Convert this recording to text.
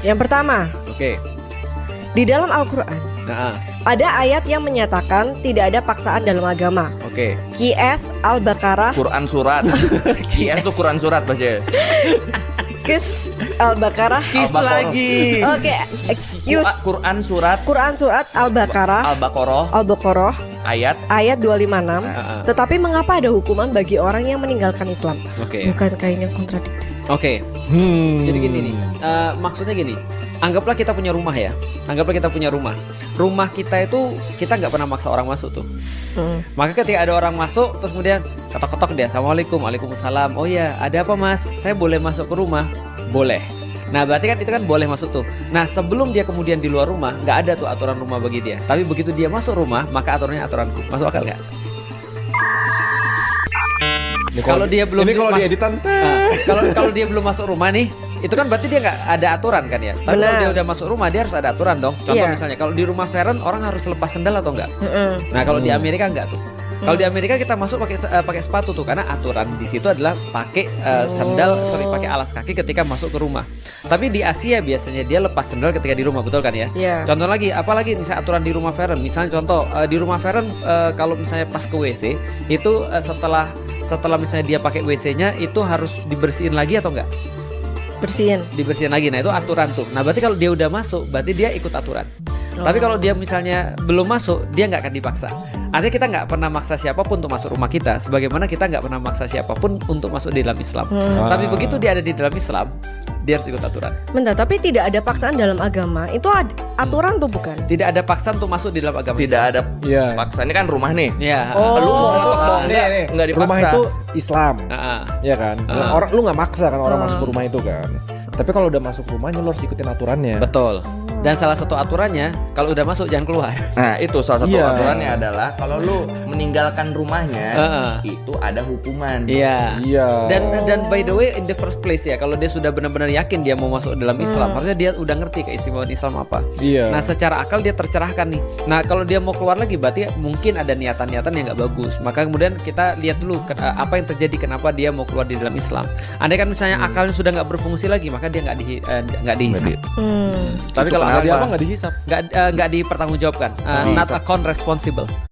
Yang pertama, Oke. di dalam Al-Quran Nah, ada ayat yang menyatakan tidak ada paksaan dalam agama. oke. QS Al-Baqarah, Quran surat. QS tuh Quran surat baca. Kis Al-Baqarah. Kis Al-Baqarah. lagi. Oke, excuse. Quran surat Quran surat Al-Baqarah, Al-Baqarah Al-Baqarah ayat. ayat 256. Heeh. Tetapi mengapa ada hukuman bagi orang yang meninggalkan Islam? Oke. Bukan kayaknya kontradiktif. Oke. Jadi gini nih, maksudnya gini, anggaplah kita punya rumah ya. Anggaplah kita punya rumah. Rumah kita itu kita nggak pernah maksa orang masuk tuh. Maka ketika ada orang masuk, terus kemudian ketok-ketok dia, assalamualaikum, waalaikumsalam. Oh ya, ada apa mas? Saya boleh masuk ke rumah? Boleh. Nah berarti kan itu kan boleh masuk tuh. Nah sebelum dia kemudian di luar rumah, nggak ada tuh aturan rumah bagi dia. Tapi begitu dia masuk rumah, maka aturannya aturanku. Masuk akal nggak? Kalau dia belum ini kalau mas- di editan kalau dia belum masuk rumah nih, itu kan berarti dia nggak ada aturan kan ya. Tapi kalau Benar. dia udah masuk rumah, dia harus ada aturan dong. Contoh Iya. misalnya kalau di rumah Feren orang harus lepas sendal atau enggak? Nah kalau di Amerika enggak tuh. Kalau di Amerika kita masuk pakai sepatu tuh karena aturan di situ adalah pakai pakai alas kaki ketika masuk ke rumah. Tapi di Asia biasanya dia lepas sendal ketika di rumah, betul kan ya? Iya. Contoh lagi, apalagi misalnya aturan di rumah Feren. Misalnya contoh di rumah Feren kalau misalnya pas ke WC itu setelah misalnya dia pakai WC-nya itu harus dibersihin lagi atau enggak? Bersihin. Dibersihin lagi. Nah itu aturan tuh. Nah berarti kalau dia udah masuk, berarti dia ikut aturan. Tapi kalau dia misalnya belum masuk, dia nggak akan dipaksa. Artinya kita nggak pernah maksa siapapun untuk masuk rumah kita, sebagaimana kita nggak pernah maksa siapapun untuk masuk di dalam Islam. Tapi begitu dia ada di dalam Islam, dia harus ikut aturan. Bentar, tapi tidak ada paksaan dalam agama. Itu aturan tuh bukan? Tidak ada paksaan untuk masuk di dalam agama Tidak Islam. ada Iya. paksa. Ini kan rumah nih. Ya. Oh. Lu mau ngetok mau Nih, enggak? nih. Enggak dipaksa. Rumah itu Islam, Ah, ya kan. Ah. Orang lu nggak maksa kan orang masuk ke rumah itu kan. Tapi kalau udah masuk rumahnya lu harus ikutin aturannya. betul. Dan salah satu aturannya, kalau udah masuk jangan keluar. Nah, itu salah satu Iya. aturannya adalah kalau lu meninggalkan rumahnya, Heeh. itu ada hukuman. Iya. Iya. Dan by the way in the first place ya, kalau dia sudah benar-benar yakin dia mau masuk dalam Islam, harusnya dia udah ngerti keistimewaan Islam apa. Iya. Nah secara akal dia tercerahkan nih. Nah kalau dia mau keluar lagi berarti mungkin ada niatan-niatan yang nggak bagus. Maka kemudian kita lihat dulu apa yang terjadi, kenapa dia mau keluar di dalam Islam. Andai kan misalnya akalnya sudah nggak berfungsi lagi, maka dia nggak dihisap. Hmm. Tapi kalau Kalau akal dia apa nggak dihisap? nggak dipertanggungjawabkan, not account responsible.